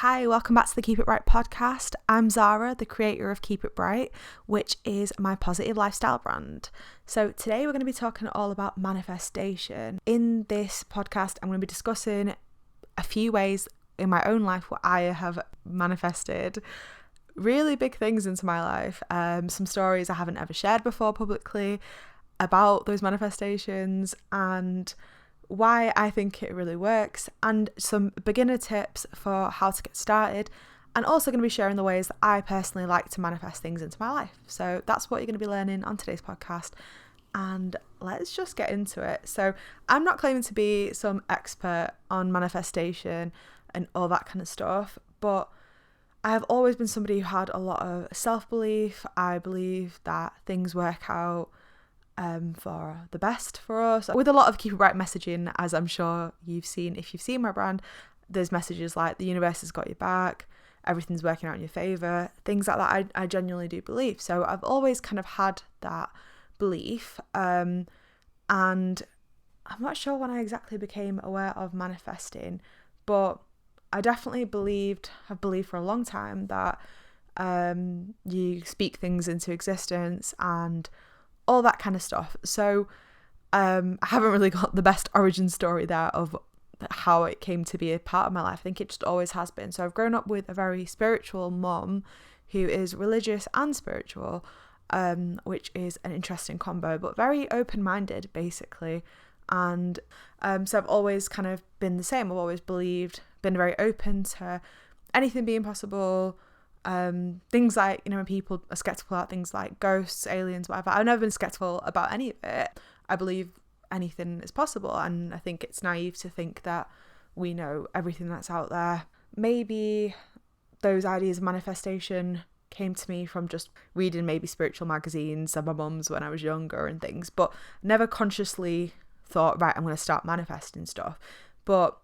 Hi, welcome back to the Keep It Bright podcast. I'm Zara, the creator of Keep It Bright, which is my positive lifestyle brand. So today we're going to be talking all about manifestation. In this podcast, I'm going to be discussing a few ways in my own life where I have manifested really big things into my life. Some stories I haven't ever shared before publicly about those manifestations and why I think it really works, and some beginner tips for how to get started, and also going to be sharing the ways that I personally like to manifest things into my life. So that's what you're going to be learning on today's podcast, and let's just get into it. So I'm not claiming to be some expert on manifestation and all that kind of stuff, but I have always been somebody who had a lot of self-belief. I believe that things work out for the best for us, with a lot of Keep It Bright messaging, as I'm sure you've seen if you've seen my brand. There's messages like the universe has got your back, everything's working out in your favor, things like that. I genuinely do believe. So I've always kind of had that belief, and I'm not sure when I exactly became aware of manifesting, but I definitely have believed for a long time that you speak things into existence and all that kind of stuff. So I haven't really got the best origin story there of how it came to be a part of my life. I think it just always has been. So I've grown up with a very spiritual mum who is religious and spiritual, which is an interesting combo, but very open-minded basically. And so I've always kind of been the same. I've always been very open to anything being possible. Things like, when people are skeptical about things like ghosts, aliens, whatever, I've never been skeptical about any of it. I believe anything is possible, and I think it's naive to think that we know everything that's out there. Maybe those ideas of manifestation came to me from just reading maybe spiritual magazines of my mum's when I was younger and things, but never consciously thought, right, I'm going to start manifesting stuff. But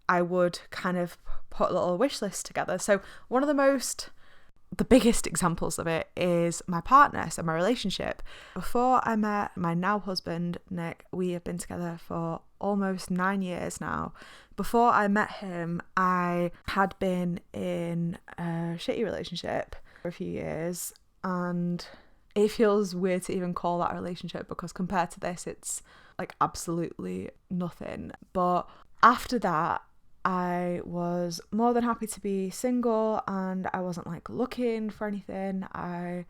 I would kind of put a little wish list together. So one of the biggest examples of it is my partner, so my relationship. Before I met my now husband, Nick, we have been together for almost 9 years now. Before I met him, I had been in a shitty relationship for a few years, and it feels weird to even call that a relationship because compared to this, it's like absolutely nothing. But after that, I was more than happy to be single, and I wasn't like looking for anything. I've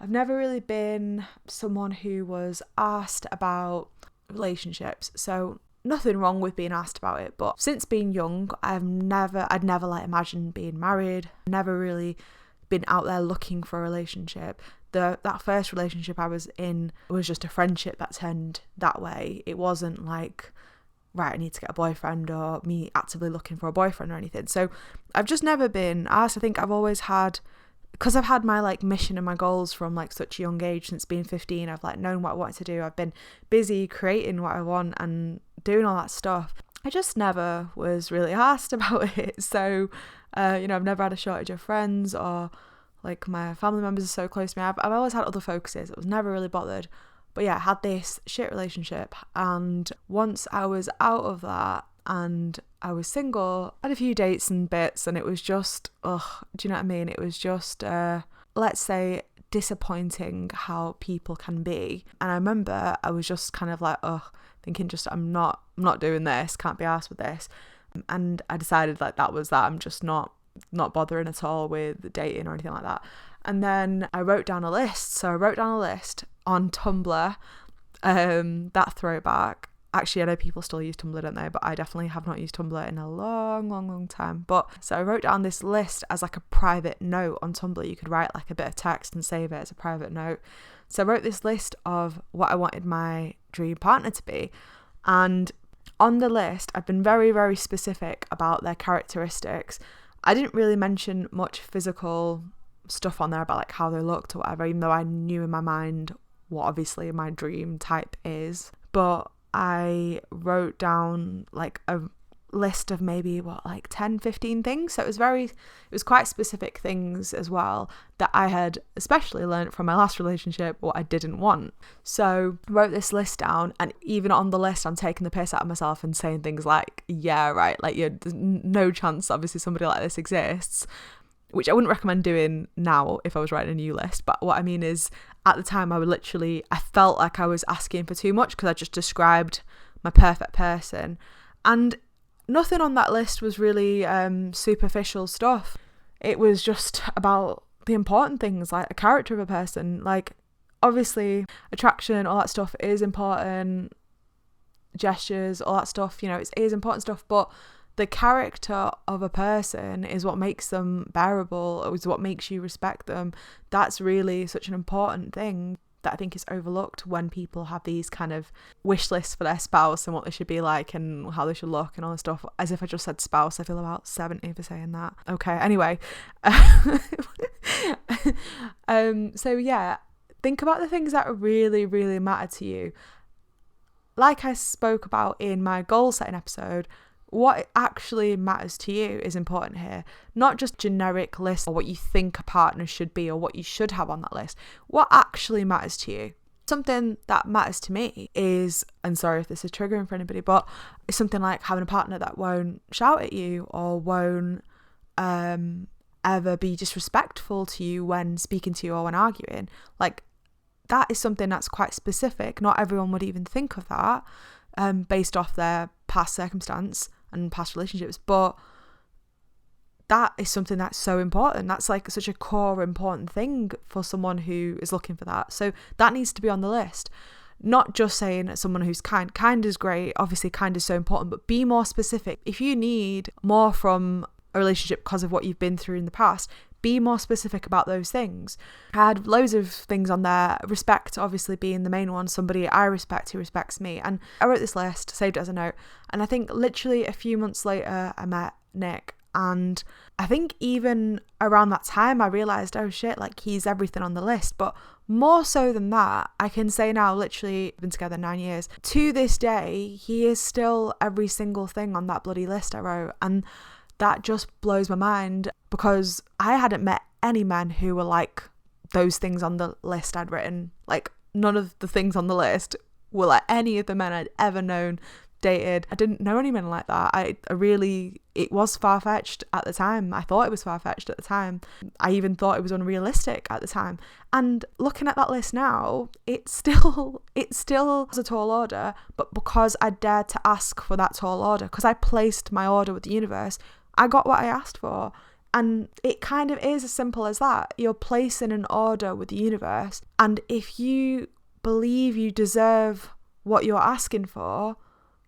never really been someone who was asked about relationships, so nothing wrong with being asked about it. But since being young, I'd never like imagined being married. Never really been out there looking for a relationship. That first relationship I was in was just a friendship that turned that way. It wasn't like, right, I need to get a boyfriend, or me actively looking for a boyfriend or anything. So I've just never been asked. I think I've always had, because I've had my like mission and my goals from like such a young age, since being 15, I've like known what I wanted to do. I've been busy creating what I want and doing all that stuff. I just never was really asked about it. So, I've never had a shortage of friends, or like my family members are so close to me. I've always had other focuses. I was never really bothered. But yeah, I had this shit relationship, and once I was out of that and I was single, I had a few dates and bits, and it was just, do you know what I mean? It was just, let's say, disappointing how people can be. And I remember I was just kind of like, thinking just, I'm not doing this, can't be arsed with this. And I decided like that was that. I'm just not bothering at all with dating or anything like that. And then I wrote down a list. So I wrote down a list on Tumblr, that throwback. Actually, I know people still use Tumblr, don't they? But I definitely have not used Tumblr in a long time. But so I wrote down this list as like a private note on Tumblr. You could write like a bit of text and save it as a private note. So I wrote this list of what I wanted my dream partner to be. And on the list, I've been very, very specific about their characteristics. I didn't really mention much physical stuff on there about like how they looked or whatever, even though I knew in my mind what obviously my dream type is. But I wrote down like a list of maybe 10, 15 things. So it was quite specific things as well that I had especially learned from my last relationship what I didn't want. So I wrote this list down, and even on the list I'm taking the piss out of myself and saying things like, yeah, right, like there's no chance obviously somebody like this exists, which I wouldn't recommend doing now if I was writing a new list. But what I mean is, at the time I felt like I was asking for too much because I just described my perfect person, and nothing on that list was really superficial stuff. It was just about the important things, like the character of a person. Like, obviously attraction, all that stuff is important, gestures, all that stuff, it is important stuff, but the character of a person is what makes them bearable, is what makes you respect them. That's really such an important thing that I think is overlooked when people have these kind of wish lists for their spouse and what they should be like and how they should look and all this stuff. As if I just said spouse, I feel about 70 for saying that. Okay, anyway. So yeah, think about the things that really, really matter to you. Like I spoke about in my goal setting episode, what actually matters to you is important here. Not just generic lists or what you think a partner should be or what you should have on that list. What actually matters to you? Something that matters to me is, and sorry if this is triggering for anybody, but it's something like having a partner that won't shout at you or won't ever be disrespectful to you when speaking to you or when arguing. Like, that is something that's quite specific. Not everyone would even think of that based off their past circumstance and past relationships, but that is something that's so important. That's like such a core important thing for someone who is looking for that. So that needs to be on the list. Not just saying someone who's kind. Kind is great, obviously kind is so important, but be more specific. If you need more from a relationship because of what you've been through in the past, be more specific about those things. I had loads of things on there, respect obviously being the main one, somebody I respect who respects me. And I wrote this list, saved it as a note, and I think literally a few months later I met Nick, and I think even around that time I realised, oh shit, like he's everything on the list. But more so than that, I can say now, literally been together 9 years, to this day he is still every single thing on that bloody list I wrote. And that just blows my mind, because I hadn't met any men who were like those things on the list I'd written. Like, none of the things on the list were like any of the men I'd ever known, dated. I didn't know any men like that. It was far-fetched at the time. I thought it was far-fetched at the time. I even thought it was unrealistic at the time. And looking at that list now, it still was a tall order, but because I dared to ask for that tall order, because I placed my order with the universe, I got what I asked for. And it kind of is as simple as that. You're placing an order with the universe, and if you believe you deserve what you're asking for,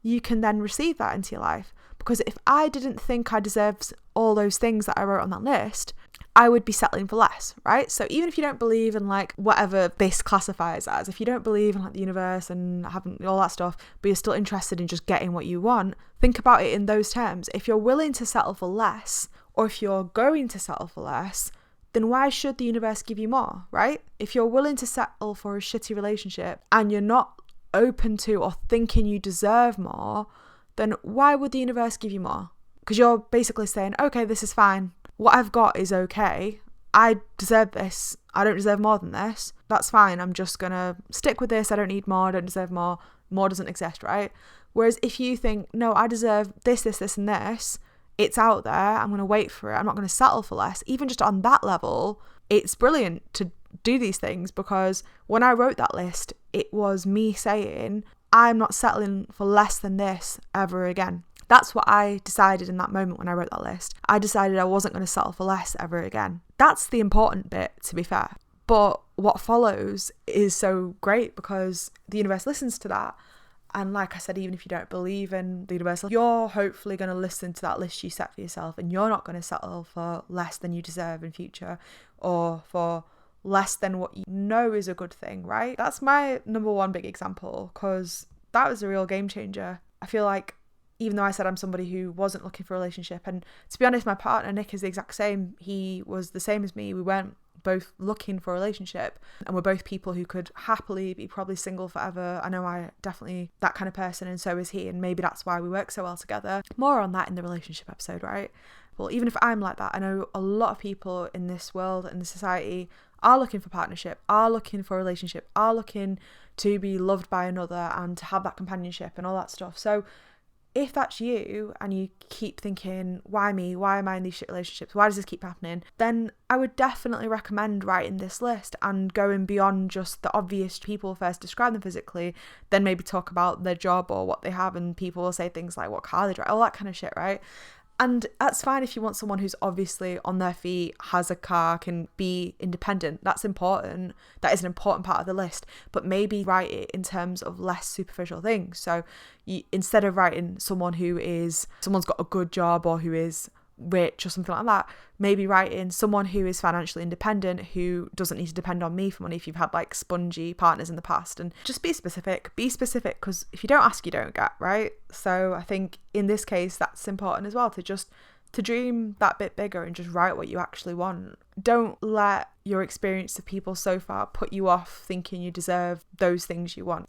you can then receive that into your life. Because if I didn't think I deserved all those things that I wrote on that list, I would be settling for less, right? So even if you don't believe in like whatever this classifies as, if you don't believe in like the universe and having all that stuff, but you're still interested in just getting what you want, think about it in those terms. If you're willing to settle for less, or if you're going to settle for less, then why should the universe give you more, right? If you're willing to settle for a shitty relationship and you're not open to or thinking you deserve more, then why would the universe give you more? Because you're basically saying, okay, this is fine. What I've got is okay. I deserve this. I don't deserve more than this. That's fine. I'm just going to stick with this. I don't need more. I don't deserve more. More doesn't exist, right? Whereas if you think, no, I deserve this, this, this, and this, it's out there. I'm going to wait for it. I'm not going to settle for less. Even just on that level, it's brilliant to do these things, because when I wrote that list, it was me saying, I'm not settling for less than this ever again. That's what I decided in that moment when I wrote that list. I decided I wasn't going to settle for less ever again. That's the important bit, to be fair. But what follows is so great, because the universe listens to that. And like I said, even if you don't believe in the universe, you're hopefully going to listen to that list you set for yourself, and you're not going to settle for less than you deserve in future, or for less than what you know is a good thing, right? That's my number one big example, because that was a real game changer. I feel like, even though I said I'm somebody who wasn't looking for a relationship, and to be honest, my partner Nick is the exact same. He was the same as me. We weren't both looking for a relationship and we're both people who could happily be probably single forever. I know I definitely that kind of person, and so is he, and maybe that's why we work so well together. More on that in the relationship episode, right? Well, even if I'm like that, I know a lot of people in this world and this society are looking for partnership, are looking for a relationship, are looking to be loved by another and to have that companionship and all that stuff. So if that's you and you keep thinking, why me? Why am I in these shit relationships? Why does this keep happening? Then I would definitely recommend writing this list and going beyond just the obvious people. First describe them physically, then maybe talk about their job or what they have, and people will say things like what car they drive, all that kind of shit, right? And that's fine if you want someone who's obviously on their feet, has a car, can be independent. That's important. That is an important part of the list. But maybe write it in terms of less superficial things. So instead of writing someone's got a good job or who is rich or something like that, maybe write in someone who is financially independent, who doesn't need to depend on me for money if you've had like spongy partners in the past. And just be specific, because if you don't ask, you don't get, right? So I think in this case that's important as well, to dream that bit bigger and just write what you actually want. Don't let your experience of people so far put you off thinking you deserve those things you want.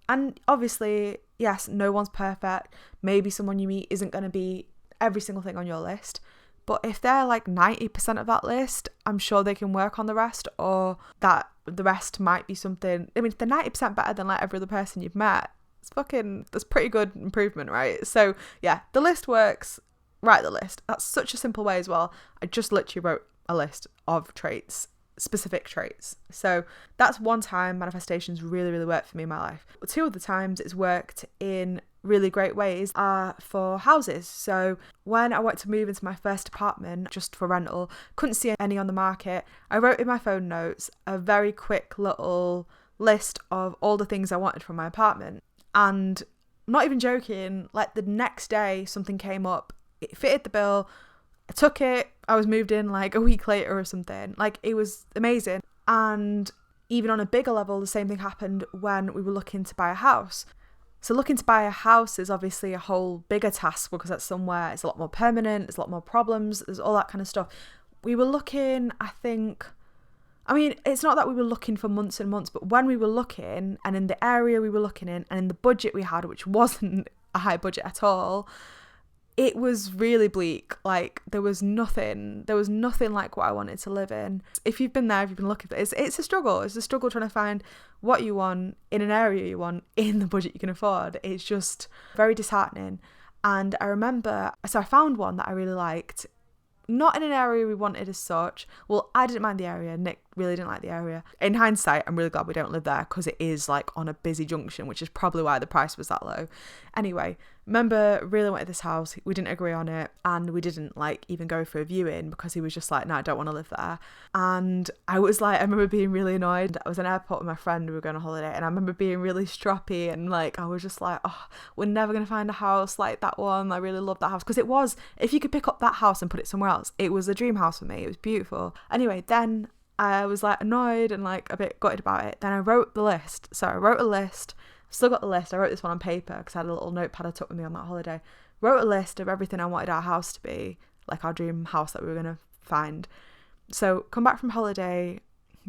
And obviously, yes, no one's perfect. Maybe someone you meet isn't going to be every single thing on your list, but if they're like 90% of that list, I'm sure they can work on the rest, or that the rest might be something. I mean, if they're 90% better than like every other person you've met, that's pretty good improvement, right? So yeah, the list works. Write the list. That's such a simple way as well. I just literally wrote a list of traits, specific traits. So that's one time manifestations really, really worked for me in my life. Two other times it's worked in really great ways are for houses. So when I wanted to move into my first apartment just for rental, couldn't see any on the market, I wrote in my phone notes a very quick little list of all the things I wanted from my apartment. And I'm not even joking, like the next day something came up, it fitted the bill, I took it, I was moved in like a week later or something. Like, it was amazing. And even on a bigger level, the same thing happened when we were looking to buy a house. So looking to buy a house is obviously a whole bigger task, because that's somewhere it's a lot more permanent, there's a lot more problems, there's all that kind of stuff. We were looking, it's not that we were looking for months and months, but when we were looking, and in the area we were looking in, and in the budget we had, which wasn't a high budget at all, it was really bleak. Like, there was nothing like what I wanted to live in. If you've been there, if you've been looking for it, it's a struggle. It's a struggle trying to find what you want in an area you want in the budget you can afford. It's just very disheartening. And I remember, so I found one that I really liked, not in an area we wanted as such. Well, I didn't mind the area. Nick really didn't like the area. In hindsight, I'm really glad we don't live there, because it is like on a busy junction, which is probably why the price was that low. Anyway, remember, really wanted this house. We didn't agree on it, and we didn't like even go for a viewing because he was just like, no, I don't want to live there. And I remember being really annoyed. I was in an airport with my friend, we were going on holiday, and I remember being really stroppy, and like I was just like, oh, we're never going to find a house like that one. I really love that house, because it was, if you could pick up that house and put it somewhere else, it was a dream house for me. It was beautiful. Anyway, then I was like annoyed and like a bit gutted about it. Then I wrote the list. So I wrote a list. I've still got the list. I wrote this one on paper because I had a little notepad I took with me on that holiday. Wrote a list of everything I wanted our house to be, like our dream house that we were going to find. So come back from holiday,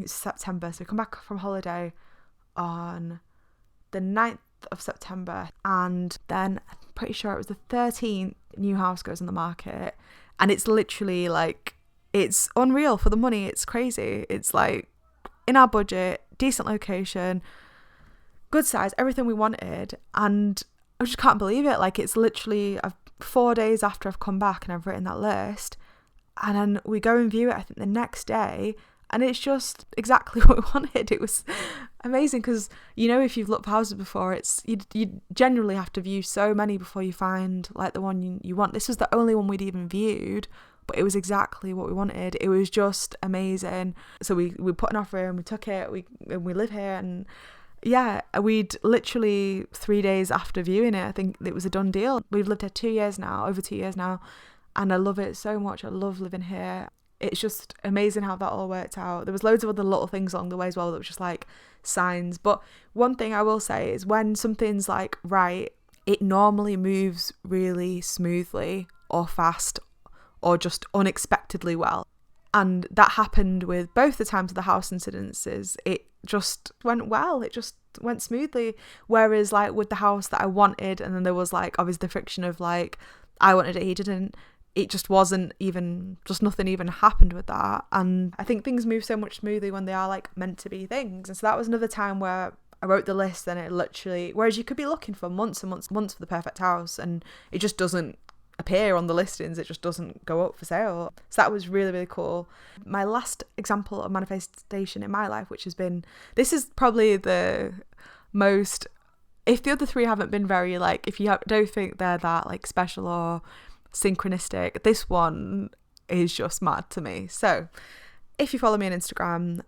it's September. So come back from holiday on the 9th of September. And then I'm pretty sure it was the 13th, new house goes on the market. And it's literally like, it's unreal for the money. It's crazy. It's like in our budget, decent location, good size, everything we wanted. And I just can't believe it. Like, it's literally 4 days after I've come back and I've written that list. And then we go and view it, I think, the next day. And it's just exactly what we wanted. It was amazing because, you know, if you've looked for houses before, you generally have to view so many before you find like the one you want. This was the only one we'd even viewed, but it was exactly what we wanted. It was just amazing. So we put an offer in, we took it, we live here, and yeah, we'd literally 3 days after viewing it, I think it was a done deal. We've lived here over 2 years now, and I love it so much. I love living here. It's just amazing how that all worked out. There was loads of other little things along the way as well that was just like signs. But one thing I will say is when something's like right, it normally moves really smoothly or fast or just unexpectedly well. And that happened with both the times of the house incidences. It just went well. It just went smoothly. Whereas like with the house that I wanted, and then there was like obviously the friction of like I wanted it, he didn't. It just wasn't even, just nothing even happened with that. And I think things move so much smoothly when they are like meant to be things. And so that was another time where I wrote the list and it literally, whereas you could be looking for months and months and months for the perfect house and it just doesn't appear on the listings, it just doesn't go up for sale. So that was really, really cool. My last example of manifestation in my life, which has been, this is probably the most, if the other three haven't been very like, if you don't think they're that like special or synchronistic, this one is just mad to me. So if you follow me on Instagram,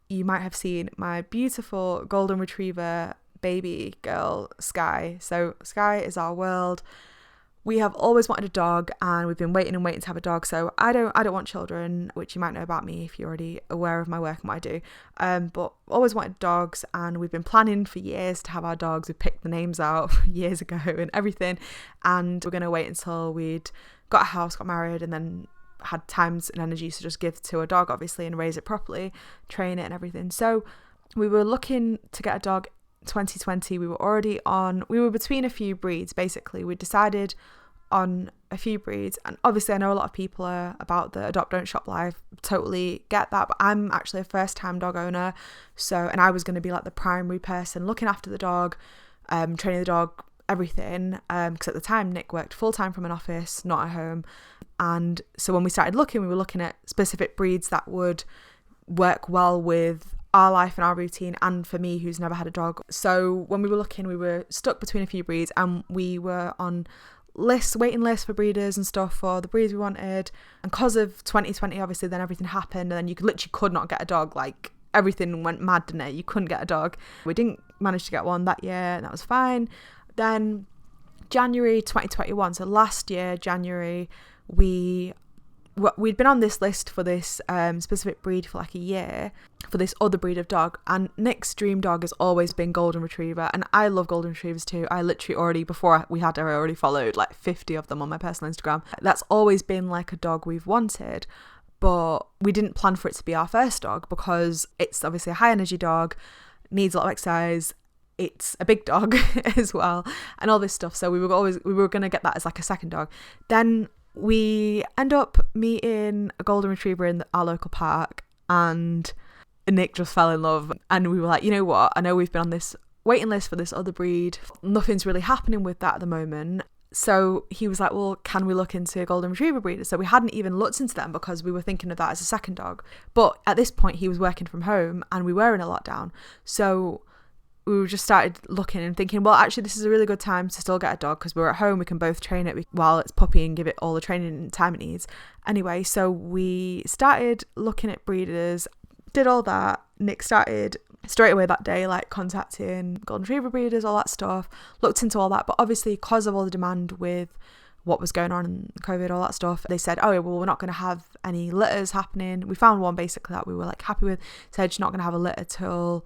you might have seen my beautiful golden retriever baby girl Sky. So Sky is our world. We have always wanted a dog and we've been waiting to have a dog. So I don't want children, which you might know about me if you're already aware of my work and what I do. But always wanted dogs and we've been planning for years to have our dogs. We picked the names out years ago and everything. And we're going to wait until we'd got a house, got married, and then had times and energy to just give to a dog, obviously, and raise it properly, train it and everything. So we were looking to get a dog 2020. We were between a few breeds. Basically we decided on a few breeds, and obviously I know a lot of people are about the adopt don't shop life, totally get that, but I'm actually a first time dog owner, so, and I was going to be like the primary person looking after the dog, training the dog, everything, because at the time Nick worked full-time from an office, not at home. And so when we started looking, we were looking at specific breeds that would work well with our life and our routine, and for me who's never had a dog. So when we were looking, we were stuck between a few breeds, and we were on waiting lists for breeders and stuff for the breeds we wanted. And because of 2020, obviously then everything happened, and then you could not get a dog. Like everything went mad, didn't it? You couldn't get a dog. We didn't manage to get one that year, and that was fine. Then January 2021, so last year January, we'd been on this list for this specific breed for like a year, for this other breed of dog, and Nick's dream dog has always been golden retriever, and I love golden retrievers too. I literally already, before we had her, I already followed like 50 of them on my personal Instagram. That's always been like a dog we've wanted, but we didn't plan for it to be our first dog because it's obviously a high energy dog, needs a lot of exercise, it's a big dog as well, and all this stuff. So we were going to get that as like a second dog. Then we end up meeting a golden retriever in our local park, and Nick just fell in love, and we were like, you know what, I know we've been on this waiting list for this other breed, nothing's really happening with that at the moment. So he was like, well, can we look into golden retriever breeders? So we hadn't even looked into them because we were thinking of that as a second dog. But at this point he was working from home and we were in a lockdown, so we just started looking and thinking, well, actually this is a really good time to still get a dog because we're at home, we can both train it while it's puppy and give it all the training and time it needs. Anyway, so we started looking at breeders, did all that. Nick started straight away that day like contacting golden retriever breeders, all that stuff, looked into all that. But obviously because of all the demand with what was going on in COVID, all that stuff, they said, oh well, we're not going to have any litters happening. We found one basically that we were like happy with, said you're not going to have a litter till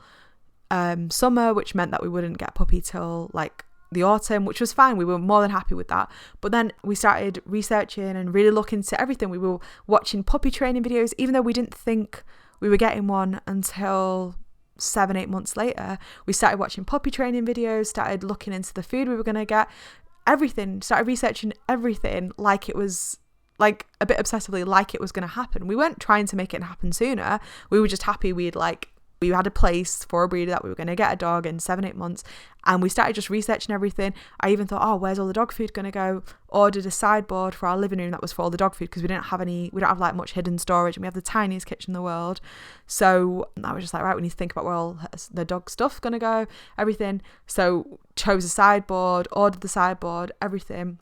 summer, which meant that we wouldn't get a puppy till like the autumn, which was fine. We were more than happy with that. But then we started researching and really looking into everything. We were watching puppy training videos, even though we didn't think we were getting one until 7-8 months later. We started watching puppy training videos, started looking into the food we were going to get, everything, started researching everything like it was, like a bit obsessively, like it was going to happen. We weren't trying to make it happen sooner. We were just happy we had a place for a breeder, that we were going to get a dog in 7-8 months, and we started just researching everything. I even thought, oh, where's all the dog food going to go? Ordered a sideboard for our living room that was for all the dog food because we don't have like much hidden storage, and we have the tiniest kitchen in the world. So I was just like, right, we need to think about where all the dog stuff's going to go, everything. So chose a sideboard, ordered the sideboard, everything.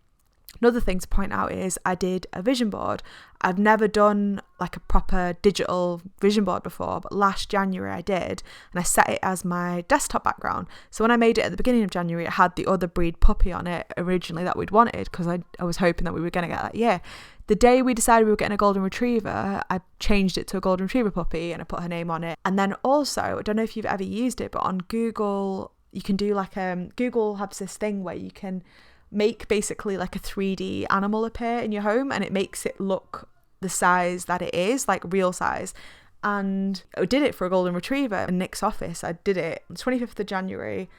Another thing to point out is I did a vision board. I've never done like a proper digital vision board before, but last January I did, and I set it as my desktop background. So when I made it at the beginning of January, it had the other breed puppy on it originally that we'd wanted, because I was hoping that we were going to get that year. The day we decided we were getting a golden retriever, I changed it to a golden retriever puppy and I put her name on it. And then also, I don't know if you've ever used it, but on Google, you can do like Google has this thing where you can make basically like a 3D animal appear in your home, and it makes it look the size that it is, like real size. And I did it for a golden retriever in Nick's office. I did it on the 25th of January,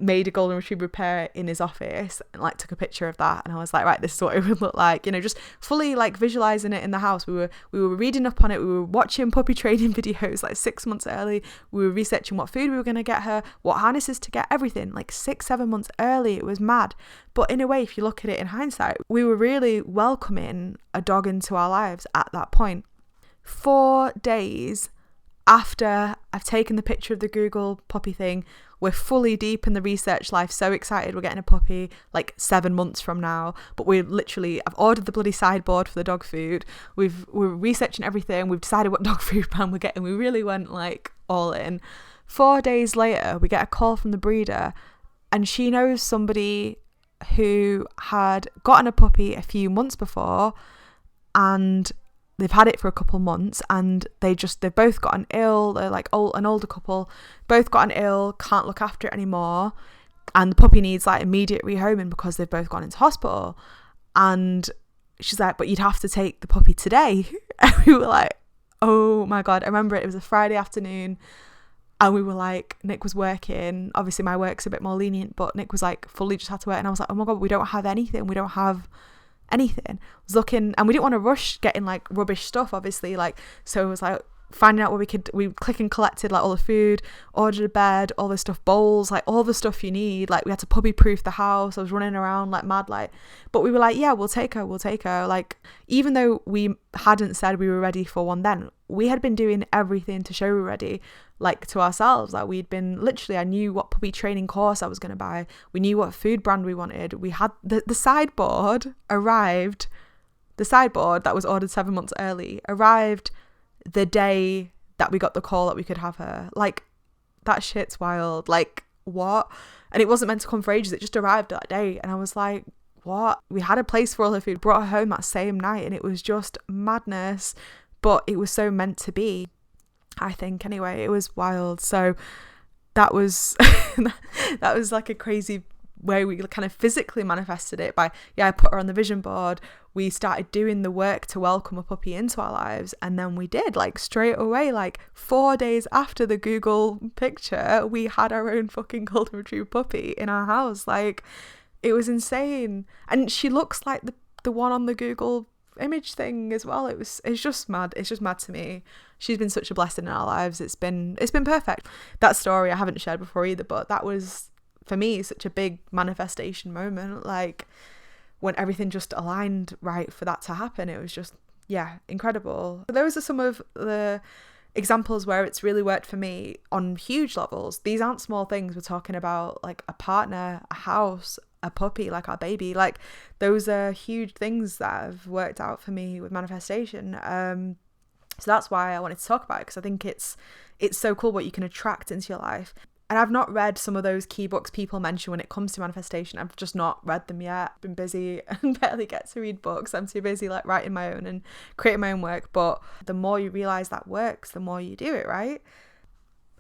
made a golden retriever pair in his office and like took a picture of that, and I was like, right, this is what it would look like, you know, just fully like visualizing it in the house. We were reading up on it, we were watching puppy training videos like 6 months early, we were researching what food we were going to get her, what harnesses to get, everything like 6-7 months early. It was mad. But in a way, if you look at it in hindsight, we were really welcoming a dog into our lives at that point. 4 days after I've taken the picture of the Google puppy thing, we're fully deep in the research life, so excited we're getting a puppy like 7 months from now. But I've ordered the bloody sideboard for the dog food. We're researching everything. We've decided what dog food brand we're getting. We really went like all in. 4 days later, we get a call from the breeder, and she knows somebody who had gotten a puppy a few months before, and they've had it for a couple months, and they've both gotten ill. They're like an older couple, both gotten ill, can't look after it anymore, and the puppy needs like immediate rehoming because they've both gone into hospital. And she's like, but you'd have to take the puppy today. And we were like, oh my God. I remember it was a Friday afternoon, and we were like, Nick was working. Obviously my work's a bit more lenient, but Nick was like fully just had to work, and I was like, oh my God, we don't have anything. We don't have anything. I was looking, and we didn't want to rush getting like rubbish stuff, obviously, like, so it was like finding out what we click and collected like all the food, ordered a bed, all the stuff, bowls, like all the stuff you need. Like we had to puppy proof the house. I was running around like mad, like, but we were like, yeah, we'll take her. Like, even though we hadn't said we were ready for one then, we had been doing everything to show we were ready, like to ourselves. Like we'd been literally, I knew what puppy training course I was going to buy. We knew what food brand we wanted. We had the sideboard arrived. The sideboard that was ordered 7 months early arrived the day that we got the call that we could have her. Like, that shit's wild. Like, what? And it wasn't meant to come for ages. It just arrived that day. And I was like, what? We had a place for all her food, brought her home that same night, and it was just madness. But it was so meant to be, I think. Anyway, it was wild. So that was that was like a crazy way we kind of physically manifested it by, I put her on the vision board. We started doing the work to welcome a puppy into our lives, and then we did, like, straight away, like 4 days after the Google picture, we had our own fucking golden retriever puppy in our house. Like, it was insane. And she looks like the one on the Google image thing as well. It's just mad. It's just mad to me. She's been such a blessing in our lives. It's been perfect. That story I haven't shared before either, but that was, for me, such a big manifestation moment, like when everything just aligned right for that to happen. It was just, incredible. Those are some of the examples where it's really worked for me on huge levels. These aren't small things. We're talking about like a partner, a house, a puppy, like our baby. Like, those are huge things that have worked out for me with manifestation. So that's why I wanted to talk about it, because I think it's so cool what you can attract into your life. And I've not read some of those key books people mention when it comes to manifestation. I've just not read them yet. I've been busy and barely get to read books. I'm too busy like writing my own and creating my own work. But the more you realize that works, the more you do it, right?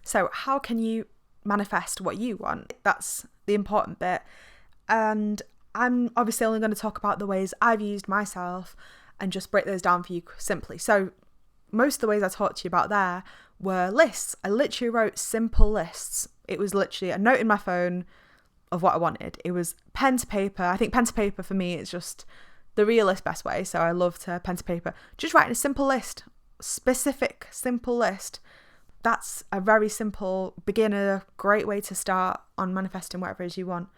So how can you manifest what you want? That's the important bit. And I'm obviously only going to talk about the ways I've used myself and just break those down for you simply. So most of the ways I talked to you about there were lists. I literally wrote simple lists. It was literally a note in my phone of what I wanted. It was pen to paper. I think pen to paper for me is just the realest best way. So I love to pen to paper. Just writing a simple list, specific, simple list. That's a very simple beginner, great way to start on manifesting whatever it is you want.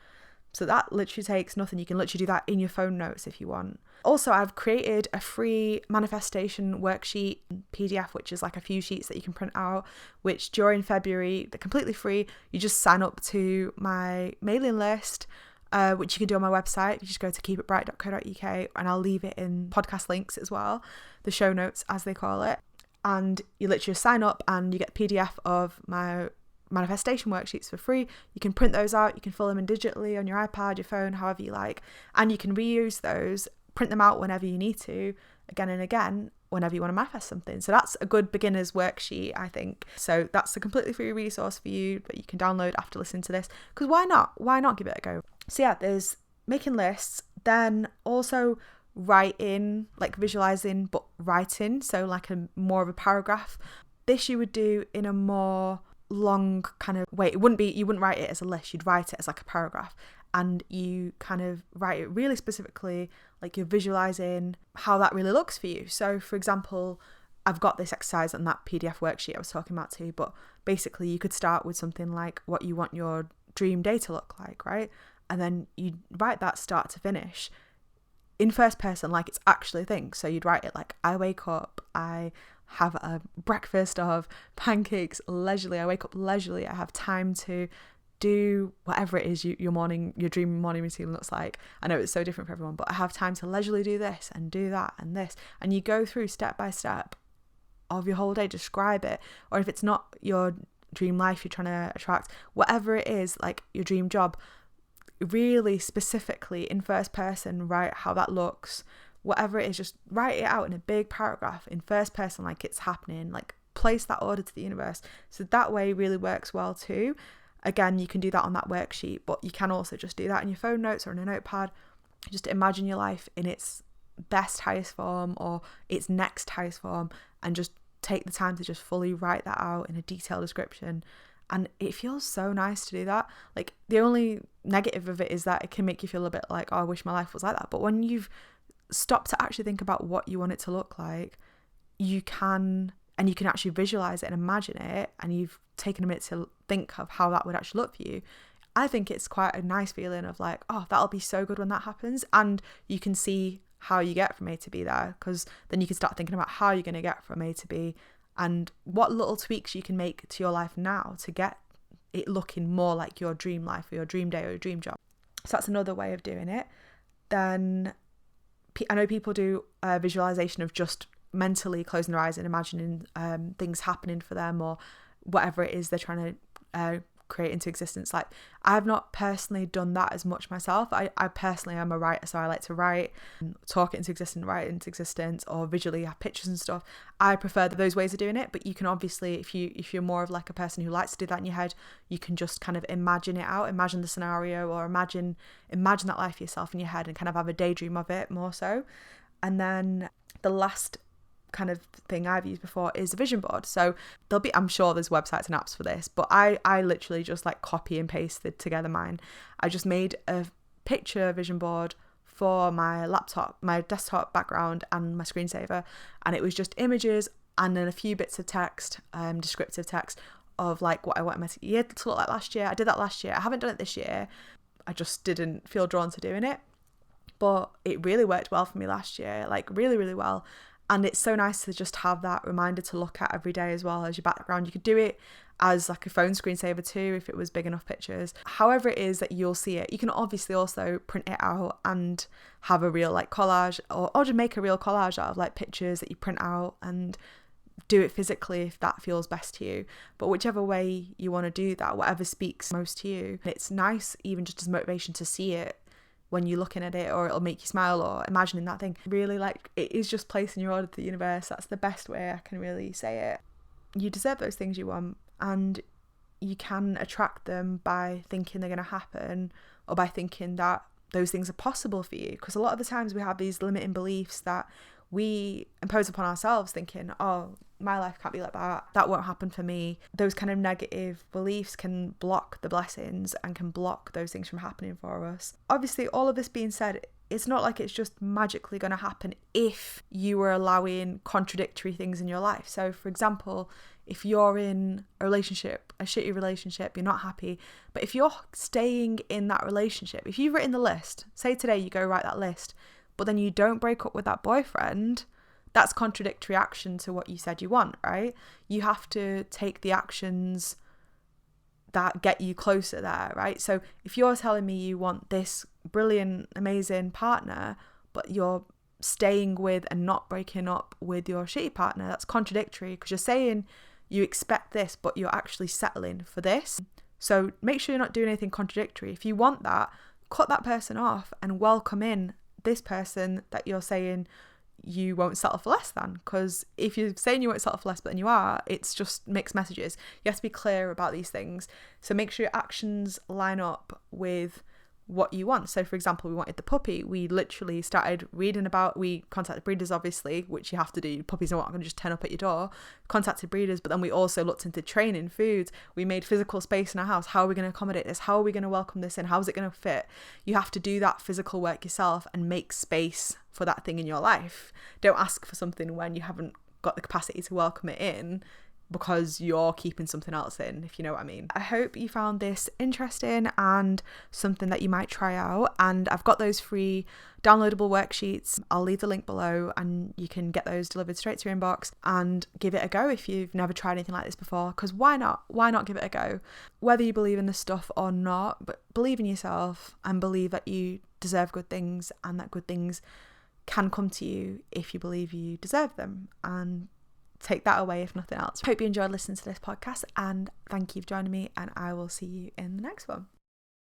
So that literally takes nothing. You can literally do that in your phone notes if you want. Also, I've created a free manifestation worksheet PDF, which is like a few sheets that you can print out, which during February, they're completely free. You just sign up to my mailing list, which you can do on my website. You just go to keepitbright.co.uk, and I'll leave it in podcast links as well, the show notes as they call it. And you literally sign up and you get a PDF of my manifestation worksheets for free. You can print those out, you can fill them in digitally on your iPad, your phone, however you like, and you can reuse those, print them out whenever you need to, again and again, whenever you want to manifest something. So that's a good beginner's worksheet, I think. So that's a completely free resource for you that you can download after listening to this, because why not give it a go? So yeah, there's making lists, then also writing, like visualizing but writing, so like a more of a paragraph. This you would do in a more long kind of way. You wouldn't write it as a list, you'd write it as like a paragraph, and you kind of write it really specifically, like you're visualizing how that really looks for you. So for example, I've got this exercise on that PDF worksheet I was talking about too, but basically you could start with something like what you want your dream day to look like, right? And then you write that start to finish in first person, like it's actually a thing. So you'd write it like, I wake up, I have a breakfast of pancakes leisurely, I wake up leisurely, I have time to do whatever it is your dream morning routine looks like. I know it's so different for everyone, but I have time to leisurely do this and do that and this. And you go through step by step of your whole day, describe it. Or if it's not your dream life you're trying to attract, whatever it is, like your dream job, really specifically in first person, write how that looks. Whatever it is, just write it out in a big paragraph in first person, like it's happening, like place that order to the universe. So that way really works well too. Again, you can do that on that worksheet, but you can also just do that in your phone notes or in a notepad. Just imagine your life in its best, highest form or its next highest form, and just take the time to just fully write that out in a detailed description. And it feels so nice to do that. Like the only negative of it is that it can make you feel a bit like, oh, I wish my life was like that. But when you've stopped to actually think about what you want it to look like, you can actually visualize it and imagine it, and you've taken a minute to think of how that would actually look for you. I think it's quite a nice feeling of like, oh, that'll be so good when that happens. And you can see how you get from A to B there, because then you can start thinking about how you're going to get from A to B and what little tweaks you can make to your life now to get it looking more like your dream life or your dream day or your dream job. So that's another way of doing it. Then I know people do a visualization of just mentally closing their eyes and imagining things happening for them or whatever it is they're trying to create into existence. Like, I've not personally done that as much myself. I personally am a writer, so I like to write, talk it into existence, write it into existence, or visually have pictures and stuff. I prefer those ways of doing it, but you can obviously, if you're more of like a person who likes to do that in your head, you can just kind of imagine it out, imagine the scenario, or imagine that life for yourself in your head and kind of have a daydream of it more so. And then the last kind of thing I've used before is a vision board. So I'm sure there's websites and apps for this, but I literally just like copy and pasted together mine. I just made a picture vision board for my laptop, my desktop background and my screensaver, and it was just images and then a few bits of text, descriptive text of like what I want my year to look like last year. I did that last year. I haven't done it this year. I just didn't feel drawn to doing it, but it really worked well for me last year, like really, really well. And it's so nice to just have that reminder to look at every day as well as your background. You could do it as like a phone screensaver too, if it was big enough pictures. However it is that you'll see it. You can obviously also print it out and have a real like collage or just make a real collage out of like pictures that you print out and do it physically if that feels best to you. But whichever way you want to do that, whatever speaks most to you, it's nice even just as motivation to see it when you're looking at it, or it'll make you smile, or imagining that thing. Really, like, it is just placing your order to the universe. That's the best way I can really say it. You deserve those things you want, and you can attract them by thinking they're going to happen, or by thinking that those things are possible for you. Because a lot of the times we have these limiting beliefs that we impose upon ourselves, thinking, oh, my life can't be like that, that won't happen for me. Those kind of negative beliefs can block the blessings and can block those things from happening for us. Obviously, all of this being said, it's not like it's just magically going to happen if you were allowing contradictory things in your life. So for example, if you're in a relationship, a shitty relationship, you're not happy, but if you're staying in that relationship, if you've written the list, say today you go write that list, but then you don't break up with that boyfriend, that's contradictory action to what you said you want, right? You have to take the actions that get you closer there, right? So if you're telling me you want this brilliant, amazing partner, but you're staying with and not breaking up with your shitty partner, that's contradictory, because you're saying you expect this, but you're actually settling for this. So make sure you're not doing anything contradictory. If you want that, cut that person off and welcome in this person that you're saying you won't settle for less than. Because if you're saying you won't settle for less but then you are, it's just mixed messages. You have to be clear about these things. So make sure your actions line up with what you want. So for example, we wanted the puppy. We literally started reading about, we contacted breeders obviously, which you have to do. Puppies are not going to just turn up at your door. Contacted breeders, but then we also looked into training, foods. We made physical space in our house. How are we going to accommodate this? How are we going to welcome this in? How is it going to fit? You have to do that physical work yourself and make space for that thing in your life. Don't ask for something when you haven't got the capacity to welcome it in, because you're keeping something else in, if you know what I mean. I hope you found this interesting and something that you might try out. And I've got those free downloadable worksheets. I'll leave the link below and you can get those delivered straight to your inbox and give it a go if you've never tried anything like this before. Because why not? Why not give it a go? Whether you believe in this stuff or not, but believe in yourself and believe that you deserve good things and that good things can come to you if you believe you deserve them. And take that away if nothing else. Hope you enjoyed listening to this podcast, and thank you for joining me, and I will see you in the next one.